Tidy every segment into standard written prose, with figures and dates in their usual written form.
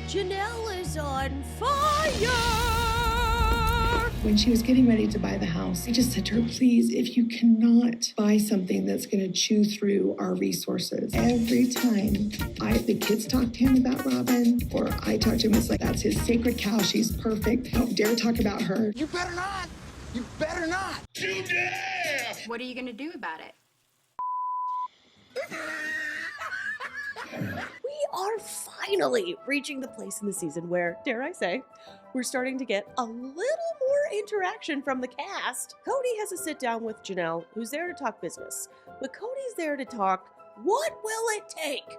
Janelle is on fire! When she was getting ready to buy the house, I just said to her, please, if you cannot buy something that's going to chew through our resources. Every time the kids talk to him about Robin, or I talk to him, it's like, that's his sacred cow. She's perfect. Don't dare talk about her. You better not. You better not. You dare! What are you gonna do about it? We are finally reaching the place in the season where, dare I say, we're starting to get a little more interaction from the cast. Kody has a sit down with Janelle, who's there to talk business, but Cody's there to talk, what will it take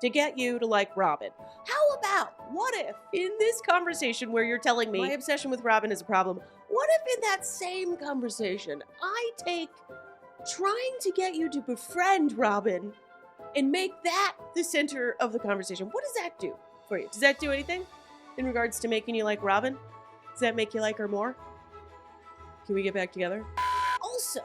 to get you to like Robin? How about, what if in this conversation where you're telling me my obsession with Robin is a problem, what if in that same conversation I take trying to get you to befriend Robin and make that the center of the conversation? What does that do for you? Does that do anything in regards to making you like Robin? Does that make you like her more? Can we get back together? Also,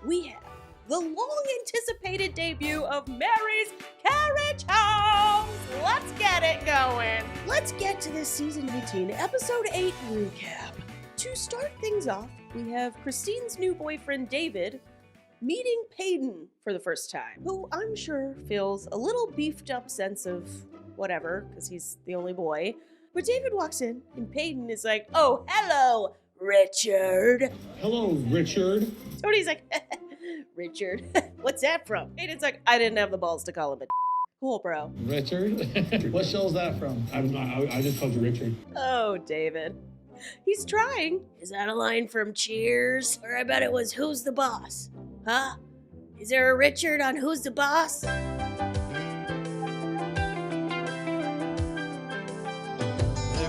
we have the long-anticipated debut of Meri's Carriage House! Let's get it going! Let's get to this season 18, episode 8 recap. To start things off, we have Christine's new boyfriend, David, meeting Peyton for the first time, who I'm sure feels a little beefed up sense of whatever, because he's the only boy. But David walks in, and Peyton is like, oh, hello, Richard. Hello, Richard. Tony's like, Richard, what's that from? Peyton's like, I didn't have the balls to call him a cool, bro. Richard? What show's that from? I just called you Richard. Oh, David. He's trying. Is that a line from Cheers? Or I bet it was Who's the Boss? Huh? Is there a Richard on Who's the Boss? There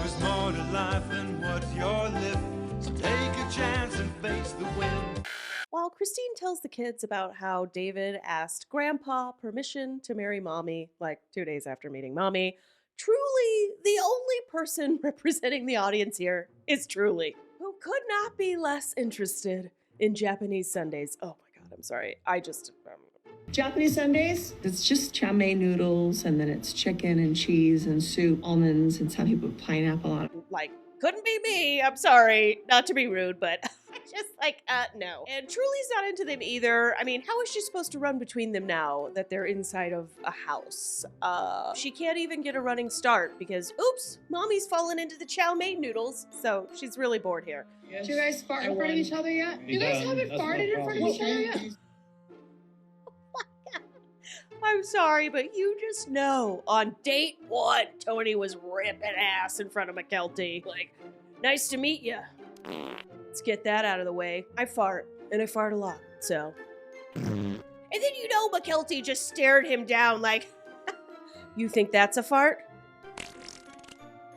is more to life than what you're living, so take a chance and face the wind. While Christine tells the kids about how David asked Grandpa permission to marry Mommy, like 2 days after meeting Mommy, truly the only person representing the audience here is Truly, who could not be less interested in Japanese sundaes. Oh my God, I'm sorry. Japanese Sundays, it's just chow mein noodles, and then it's chicken and cheese and soup, almonds, and some people put pineapple on it. Like, couldn't be me. I'm sorry. Not to be rude, but just like, no. And Truly's not into them either. I mean, how is she supposed to run between them now that they're inside of a house? She can't even get a running start because, oops, Mommy's fallen into the chow mein noodles. So she's really bored here. Did you guys fart in front of each other yet? You guys haven't farted in front of each other yet? I'm sorry, but you just know on date 1, Tony was ripping ass in front of McKelty. Like, nice to meet you. Let's get that out of the way. I fart, and I fart a lot, so. And then McKelty just stared him down like, you think that's a fart?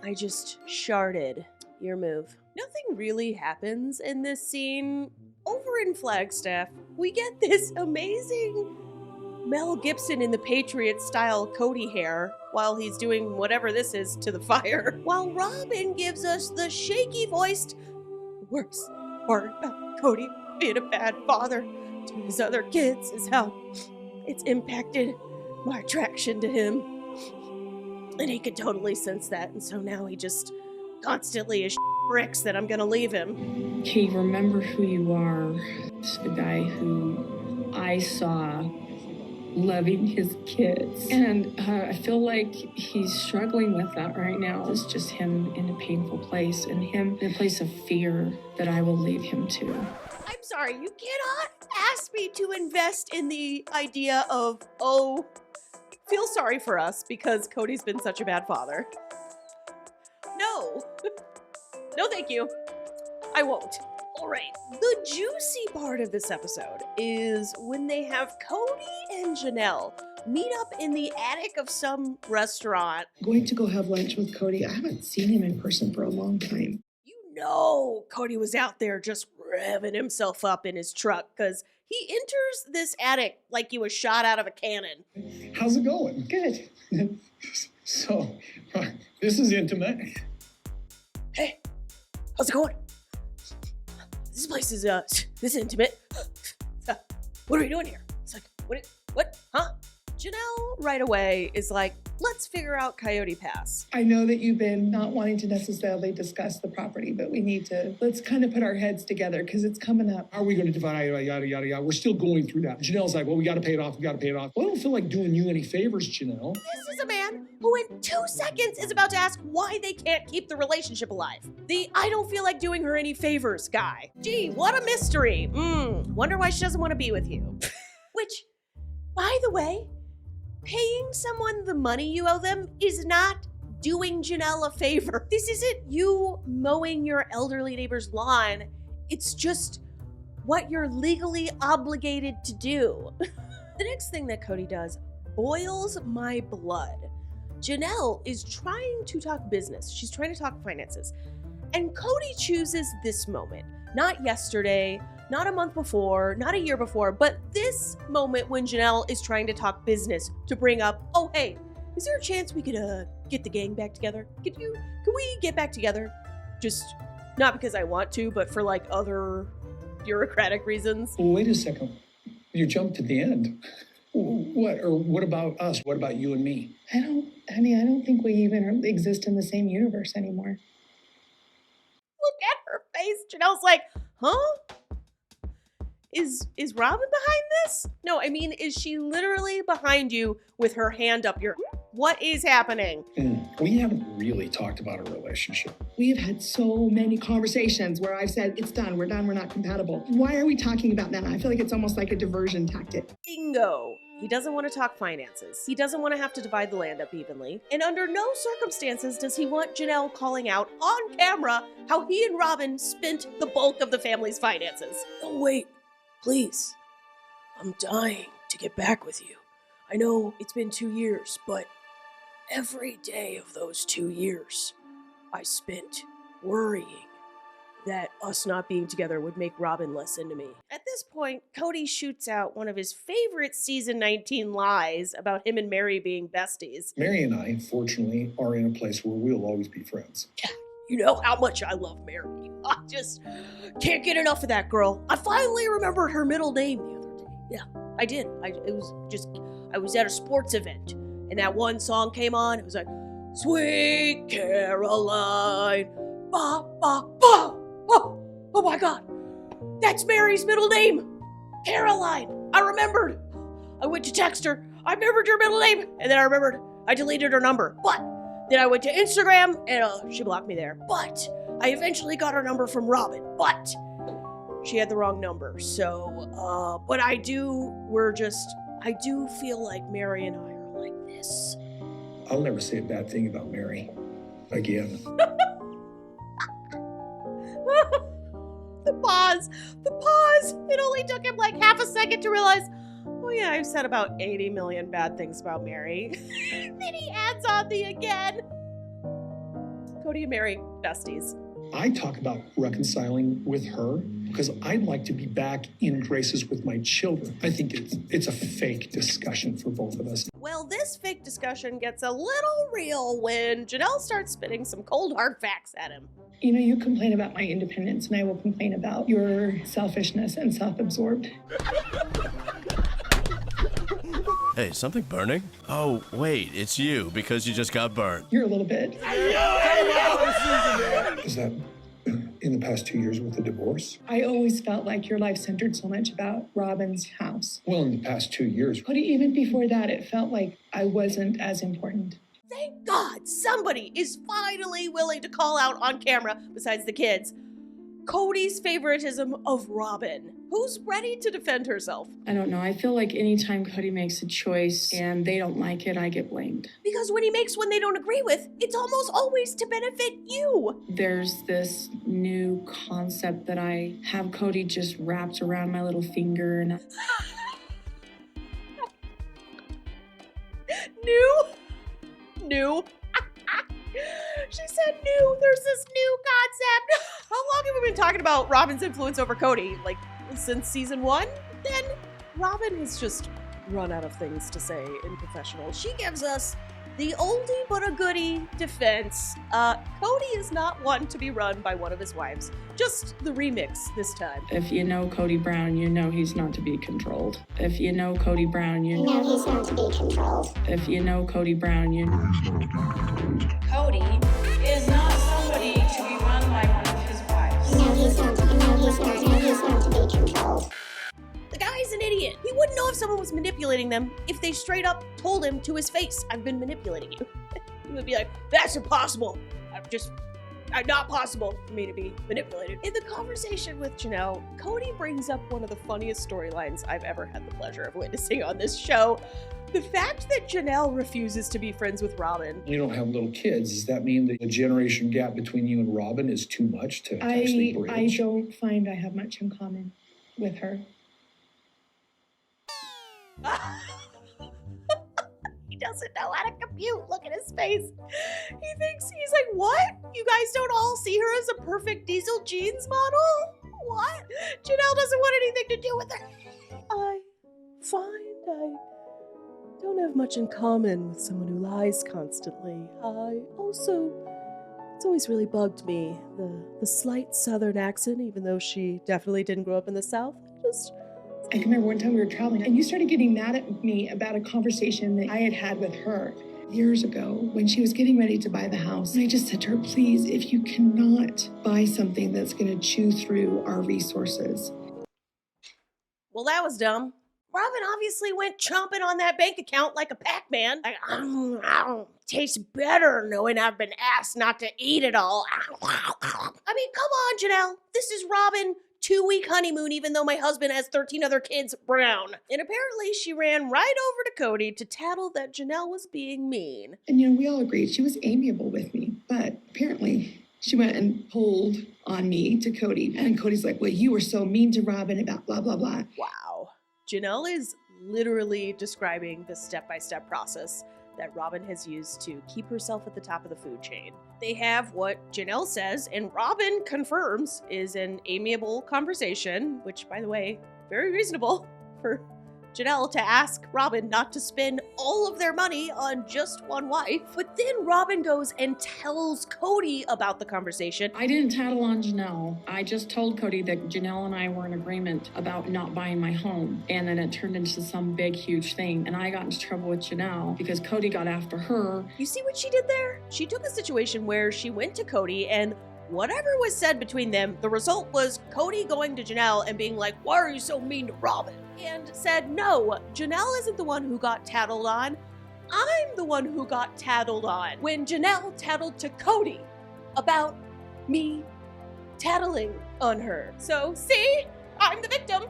I just sharted. Your move. Nothing really happens in this scene. Over in Flagstaff, we get this amazing Mel Gibson in the Patriot style Kody hair while he's doing whatever this is to the fire. While Robin gives us the shaky voiced worst part about Kody being a bad father to his other kids is how it's impacted my attraction to him. And he could totally sense that, and so now he just constantly is bricks that I'm gonna leave him. Okay, remember who you are. It's the guy who I saw loving his kids. And I feel like he's struggling with that right now. It's just him in a painful place, and him in a place of fear that I will leave him to. I'm sorry, you cannot ask me to invest in the idea of, feel sorry for us because Cody's been such a bad father. No. No, thank you. I won't. All right, the juicy part of this episode is when they have Kody and Janelle meet up in the attic of some restaurant. I'm going to go have lunch with Kody. I haven't seen him in person for a long time. You know Kody was out there just revving himself up in his truck because he enters this attic like he was shot out of a cannon. How's it going? Good. So, this is intimate. Hey, how's it going? This place is, this is intimate. What are we doing here? It's like, what, huh? Janelle right away is like, let's figure out Coyote Pass. I know that you've been not wanting to necessarily discuss the property, but let's kind of put our heads together because it's coming up. How are we going to divide, yada, yada, yada? We're still going through that. Janelle's like, well, we got to pay it off. Well, I don't feel like doing you any favors, Janelle. This is a man who in 2 seconds is about to ask why they can't keep the relationship alive. The I don't feel like doing her any favors guy. Gee, what a mystery. Wonder why she doesn't want to be with you. Which, by the way, paying someone the money you owe them is not doing Janelle a favor. This isn't you mowing your elderly neighbor's lawn. It's just what you're legally obligated to do. The next thing that Kody does boils my blood. Janelle is trying to talk business. She's trying to talk finances. And Kody chooses this moment. Not yesterday, not a month before, not a year before, but this moment when Janelle is trying to talk business to bring up, oh, hey, is there a chance we could get the gang back together? Can we get back together? Just not because I want to, but for like other bureaucratic reasons. Well, wait a second. You jumped to the end. What about us? What about you and me? I don't think we even exist in the same universe anymore. Look at her face. Janelle's like, huh? Is Robin behind this? No, I mean, is she literally behind you with her hand up your... What is happening? We haven't really talked about a relationship. We have had so many conversations where I've said, it's done, we're not compatible. Why are we talking about that? I feel like it's almost like a diversion tactic. Bingo. He doesn't want to talk finances. He doesn't want to have to divide the land up evenly. And under no circumstances does he want Janelle calling out on camera how he and Robin spent the bulk of the family's finances. Oh, wait. Please. I'm dying to get back with you. I know it's been 2 years, but every day of those 2 years, I spent worrying that us not being together would make Robin less into me. At this point, Kody shoots out one of his favorite season 19 lies about him and Meri being besties. Meri and I, fortunately, are in a place where we'll always be friends. You know how much I love Meri. I just can't get enough of that girl. I finally remembered her middle name the other day. Yeah, I did. I was at a sports event, and that one song came on. It was like, Sweet Caroline, ba, ba, ba. Oh my God, that's Meri's middle name, Caroline. I remembered. I went to text her. I remembered your middle name, and then I remembered I deleted her number. But then I went to Instagram, and she blocked me there. But I eventually got her number from Robin, but she had the wrong number. So, but I do feel like Meri and I are like this. I'll never say a bad thing about Meri again. The pause. It only took him like half a second to realize, oh yeah, I've said about 80 million bad things about Meri. Then he adds on the again. Kody and Meri, besties. I talk about reconciling with her because I'd like to be back in graces with my children. I think it's a fake discussion for both of us. Well, this fake discussion gets a little real when Janelle starts spitting some cold hard facts at him. You know, you complain about my independence and I will complain about your selfishness and self-absorbed. Hey, something burning? Oh, wait, it's you because you just got burnt. You're a little bit. Is that in the past 2 years with the divorce? I always felt like your life centered so much about Robin's house. Well, in the past 2 years. But even before that, it felt like I wasn't as important. Thank God somebody is finally willing to call out on camera, besides the kids, Kody's favoritism of Robin. Who's ready to defend herself? I don't know. I feel like anytime Kody makes a choice and they don't like it, I get blamed. Because when he makes one they don't agree with, it's almost always to benefit you. There's this new concept that I have Kody just wrapped around my little finger and... New? She said new. There's this new concept. How long have we been talking about Robin's influence over Kody? Like, since season 1? Then Robin has just run out of things to say in confessional. She gives us The oldie but a goodie defense. Kody is not one to be run by one of his wives. Just the remix this time. If you know Kody Brown, you know he's not to be controlled. If you know Kody Brown, you know he's not to be controlled. If you know Kody Brown, you know he's not to be controlled. Kody is not somebody to be run by one of his wives. No, he's not to be controlled. The guy's an idiot. He wouldn't know if someone was manipulating them if they straight up told him to his face, I've been manipulating you. He would be like, that's impossible. Not possible for me to be manipulated. In the conversation with Janelle, Kody brings up one of the funniest storylines I've ever had the pleasure of witnessing on this show. The fact that Janelle refuses to be friends with Robin. You don't have little kids. Does that mean that the generation gap between you and Robin is too much to actually bridge? I don't find I have much in common with her. He doesn't know how to compute. Look at his face. He thinks, he's like, what? You guys don't all see her as a perfect diesel jeans model? What? Janelle doesn't want anything to do with her. I find I don't have much in common with someone who lies constantly. It's always really bugged me, the slight southern accent, even though she definitely didn't grow up in the South. I can remember one time we were traveling and you started getting mad at me about a conversation that I had had with her years ago when she was getting ready to buy the house. And I just said to her, please, if you cannot buy something that's going to chew through our resources. Well, that was dumb. Robin obviously went chomping on that bank account like a Pac-Man. Like, tastes better knowing I've been asked not to eat it all. I mean, come on, Janelle. This is Robin. 2-week honeymoon, even though my husband has 13 other kids, Brown. And apparently she ran right over to Kody to tattle that Janelle was being mean. And we all agreed she was amiable with me, but apparently she went and pulled on me to Kody. And Cody's like, well, you were so mean to Robin about blah, blah, blah. Wow. Janelle is literally describing the step-by-step process that Robin has used to keep herself at the top of the food chain. They have what Janelle says, and Robin confirms, is an amiable conversation, which, by the way, very reasonable for Janelle to ask Robin not to spend all of their money on just one wife. But then Robin goes and tells Kody about the conversation. I didn't tattle on Janelle. I just told Kody that Janelle and I were in agreement about not buying my home. And then it turned into some big, huge thing. And I got into trouble with Janelle because Kody got after her. You see what she did there? She took a situation where she went to Kody and whatever was said between them, the result was Kody going to Janelle and being like, why are you so mean to Robin? And said, no, Janelle isn't the one who got tattled on. I'm the one who got tattled on. When Janelle tattled to Kody about me tattling on her. So, see? I'm the victim.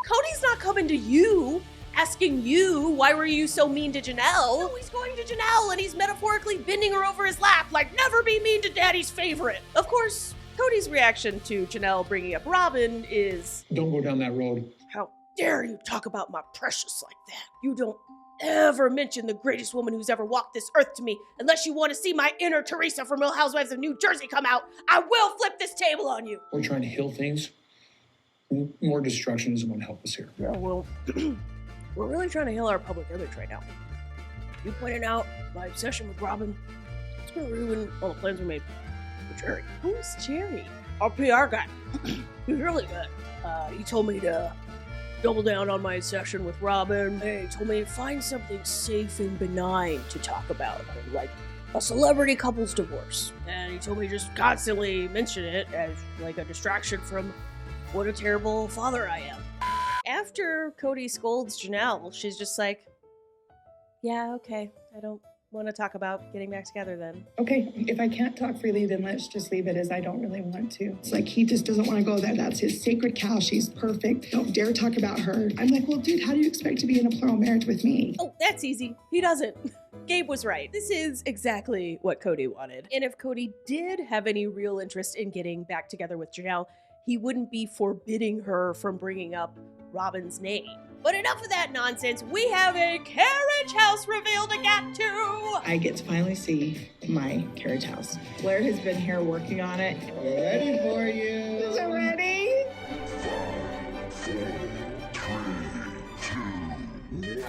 Cody's not coming to you asking you, why were you so mean to Janelle? No, he's going to Janelle and he's metaphorically bending her over his lap like, never be mean to daddy's favorite. Of course, Cody's reaction to Janelle bringing up Robin is, Don't go down that road. how dare you talk about my precious like that? You don't ever mention the greatest woman who's ever walked this earth to me unless you want to see my inner Teresa from Real Housewives of New Jersey come out. I will flip this table on you. We're trying to heal things. More destruction isn't going to help us here. Yeah, well, we're really trying to heal our public image right now. You pointed out my obsession with Robin. It's going to ruin all the plans we made with Jerry. Who's Jerry? Our PR guy. He's really good. He told me to double down on my obsession with Robin. He told me to find something safe and benign to talk about, like a celebrity couple's divorce. And he told me just constantly mention it as like a distraction from what a terrible father I am. After Kody scolds Janelle, she's just like, yeah, okay, I don't want to talk about getting back together then. Okay, if I can't talk freely, then let's just leave it as I don't really want to. It's like he just doesn't want to go there. That's his sacred cow. She's perfect. Don't dare talk about her. I'm like, well, dude, how do you expect to be in a plural marriage with me? Oh, that's easy. He doesn't. Gabe was right. This is exactly what Kody wanted. And if Kody did have any real interest in getting back together with Janelle, he wouldn't be forbidding her from bringing up Robin's name. But enough of that nonsense. We have a carriage house reveal to get to. I get to finally see my carriage house. Blair has been here working on it. We're ready for you. Is it ready? 5, 4, 3, 2, 1.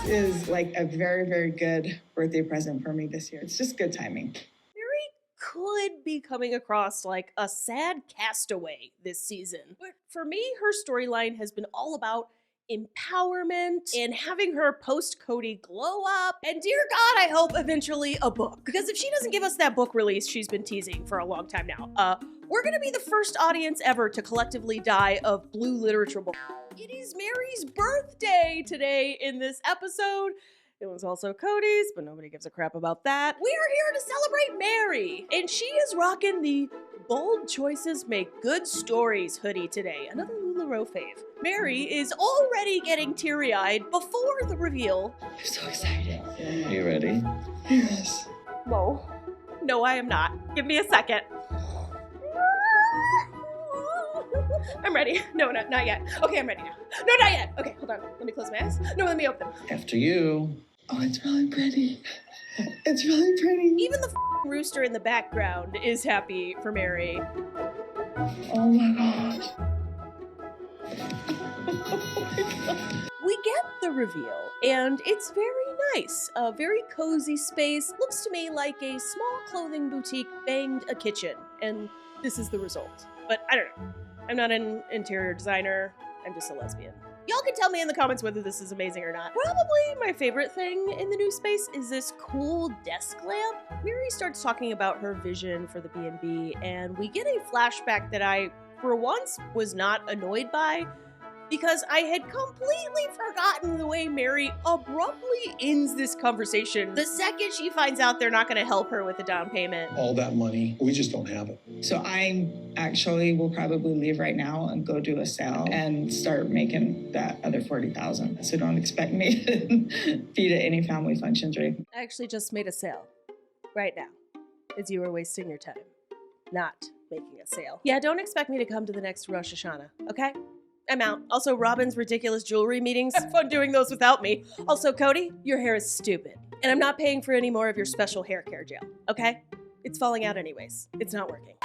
is like a very, very good birthday present for me this year. It's just good timing. Meri could be coming across like a sad castaway this season. But for me, her storyline has been all about empowerment and having her post-Kody glow up. And dear God, I hope eventually a book. Because if she doesn't give us that book release she's been teasing for a long time now, we're gonna be the first audience ever to collectively die of blue literature book. It is Meri's birthday today in this episode. It was also Kody's, but nobody gives a crap about that. We are here to celebrate Meri, and she is rocking the Bold Choices Make Good Stories hoodie today. Another LuLaRoe fave. Meri is already getting teary-eyed before the reveal. I'm so excited. You ready? Yes. No, I am not. Give me a second. I'm ready. No, not yet. Okay, I'm ready now. No, not yet. Okay, hold on. Let me close my eyes. No, let me open them. After you. Oh, it's really pretty. It's really pretty. Even the rooster in the background is happy for Meri. Oh my gosh. We get the reveal, and it's very nice. A very cozy space. Looks to me like a small clothing boutique banged a kitchen, and this is the result. But I don't know. I'm not an interior designer. I'm just a lesbian. Y'all can tell me in the comments whether this is amazing or not. Probably my favorite thing in the new space is this cool desk lamp. Meri starts talking about her vision for the B&B, and we get a flashback that I, for once, was not annoyed by, because I had completely forgotten the way Meri abruptly ends this conversation the second she finds out they're not going to help her with the down payment. All that money, we just don't have it. So I actually will probably leave right now and go do a sale and start making that other $40,000. So don't expect me to be at any family functions or anything. I actually just made a sale right now, as you were wasting your time not making a sale. Yeah, don't expect me to come to the next Rosh Hashanah, okay? I'm out. Also, Robin's ridiculous jewelry meetings. Have fun doing those without me. Also, Kody, your hair is stupid. And I'm not paying for any more of your special hair care gel, okay? It's falling out anyways. It's not working.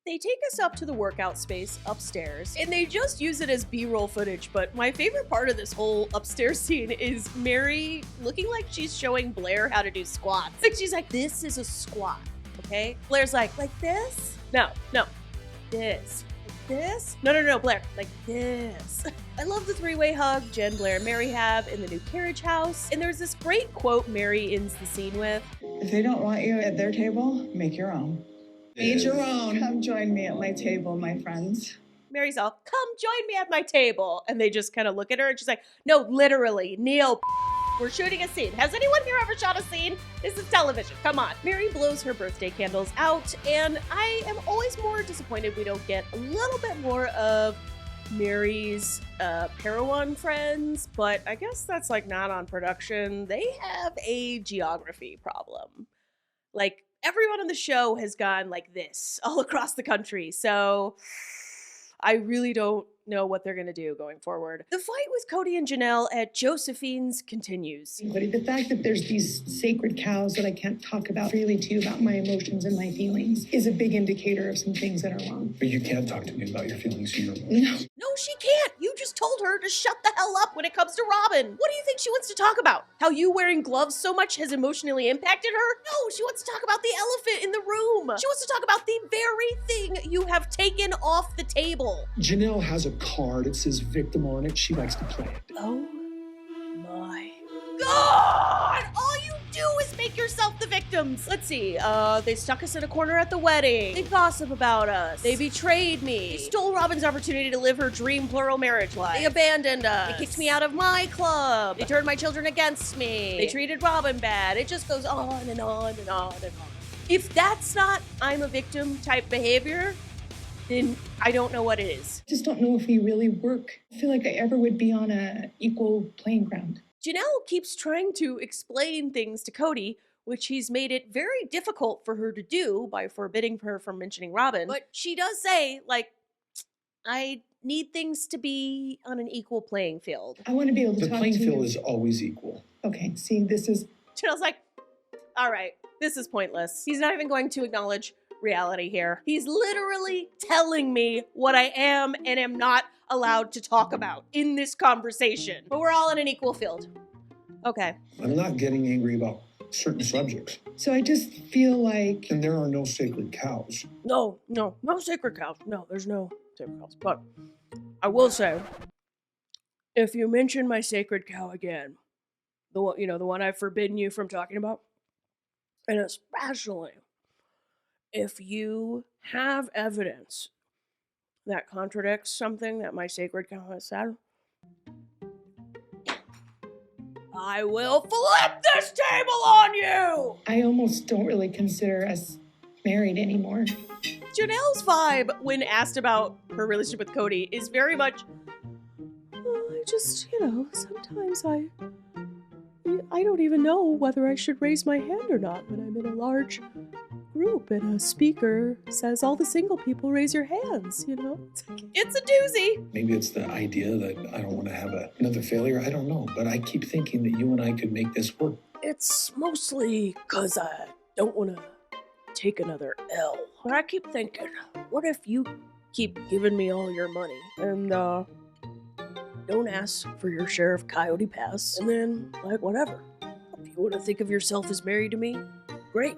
They take us up to the workout space upstairs, and they just use it as B-roll footage, but my favorite part of this whole upstairs scene is Meri looking like she's showing Blair how to do squats. Like, she's like, this is a squat, okay? Blair's like this? No, this. This? No, Blair. Like this. I love the three-way hug Jen, Blair, and Meri have in the new carriage house. And there's this great quote Meri ends the scene with. If they don't want you at their table, make your own. Make your own. Come join me at my table, my friends. Meri's all, come join me at my table. And they just kind of look at her and she's like, no, literally, Neil, we're shooting a scene. Has anyone here ever shot a scene? This is television. Come on. Meri blows her birthday candles out, and I am always more disappointed we don't get a little bit more of Meri's Parowan friends, but I guess that's like not on production. They have a geography problem. Like, everyone on the show has gone like this all across the country, so I really don't know what they're gonna do going forward. The fight with Kody and Janelle at Josephine's continues. But the fact that there's these sacred cows that I can't talk about freely to you about my emotions and my feelings is a big indicator of some things that are wrong. But you can't talk to me about your feelings or your emotions. No, she can't. You just told her to shut the hell up when it comes to Robin. What do you think she wants to talk about? How you wearing gloves so much has emotionally impacted her? No, she wants to talk about the elephant in the room. She wants to talk about the very thing you have taken off the table. Janelle has a card. It says victim on it. She likes to play it. Oh my God! All you do is make yourself the victims. Let's see. They stuck us in a corner at the wedding. They gossip about us. They betrayed me. They stole Robin's opportunity to live her dream plural marriage life. They abandoned us. They kicked me out of my club. They turned my children against me. They treated Robin bad. It just goes on and on and on and on. If that's not I'm a victim type behavior, then I don't know what it is. I just don't know if we really work. I feel like I ever would be on an equal playing ground. Janelle keeps trying to explain things to Kody, which he's made it very difficult for her to do by forbidding her from mentioning Robin. But she does say, like, I need things to be on an equal playing field. I want to be able to The talk playing to you. field is always equal. Okay, see, this is... Janelle's like, all right, this is pointless. He's not even going to acknowledge reality here. He's literally telling me what I am and am not allowed to talk about in this conversation. But we're all in an equal field. Okay. I'm not getting angry about certain subjects. So I just feel like And there are no sacred cows. No sacred cows. No, there's no sacred cows. But I will say, if you mention my sacred cow again, the one, the one I've forbidden you from talking about, and especially if you have evidence that contradicts something that my sacred cow has said, I will flip this table on you! I almost don't really consider us married anymore. Janelle's vibe when asked about her relationship with Kody is very much, I just, sometimes I don't even know whether I should raise my hand or not when I'm in a large group and a speaker says all the single people raise your hands, It's a doozy. Maybe it's the idea that I don't want to have another failure. I don't know. But I keep thinking that you and I could make this work. It's mostly because I don't want to take another L. But I keep thinking, what if you keep giving me all your money and don't ask for your share of Coyote Pass, and then, whatever. If you want to think of yourself as married to me, great.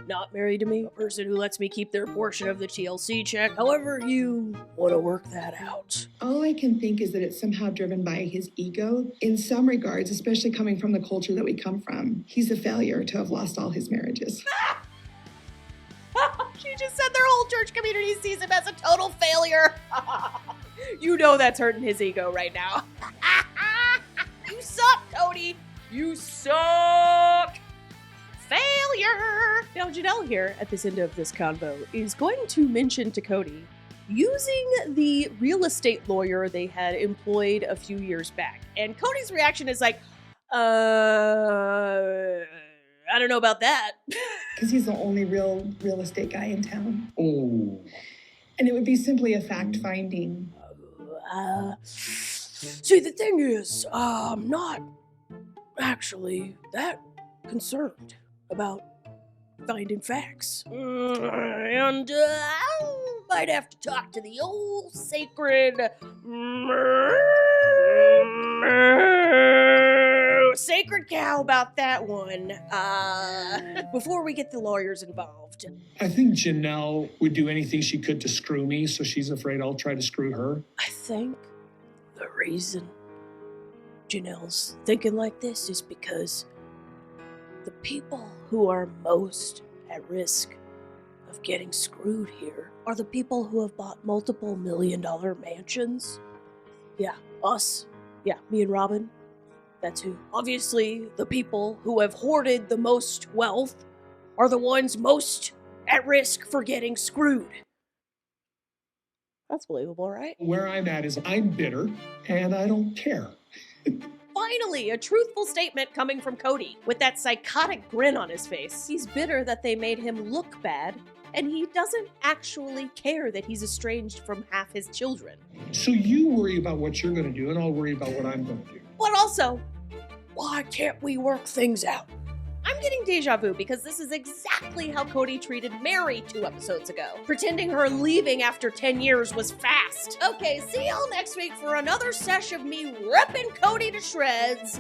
Not married to me, a person who lets me keep their portion of the TLC check, however you want to work that out. All I can think is that it's somehow driven by his ego. In some regards, especially coming from the culture that we come from, he's a failure to have lost all his marriages. She just said their whole church community sees him as a total failure. You know that's hurting his ego right now. You suck, Kody. You suck. Failure. Now, Janelle here at this end of this convo is going to mention to Kody using the real estate lawyer they had employed a few years back. And Cody's reaction is like, I don't know about that. Because he's the only real estate guy in town. Oh. And it would be simply a fact finding. See, the thing is, I'm not actually that concerned about finding facts. And I might have to talk to the old sacred sacred cow about that one before we get the lawyers involved. I think Janelle would do anything she could to screw me, so she's afraid I'll try to screw her. I think the reason Janelle's thinking like this is because the people who are most at risk of getting screwed here are the people who have bought multiple $1-million mansions. Yeah, us. Yeah, me and Robin. That's who. Obviously, the people who have hoarded the most wealth are the ones most at risk for getting screwed. That's believable, right? Where I'm at is I'm bitter, and I don't care. Finally, a truthful statement coming from Kody with that psychotic grin on his face. He's bitter that they made him look bad, and he doesn't actually care that he's estranged from half his children. So you worry about what you're going to do, and I'll worry about what I'm going to do. But also, why can't we work things out? I'm getting deja vu because this is exactly how Kody treated Meri 2 episodes ago, pretending her leaving after 10 years was fast. Okay, see y'all next week for another sesh of me ripping Kody to shreds.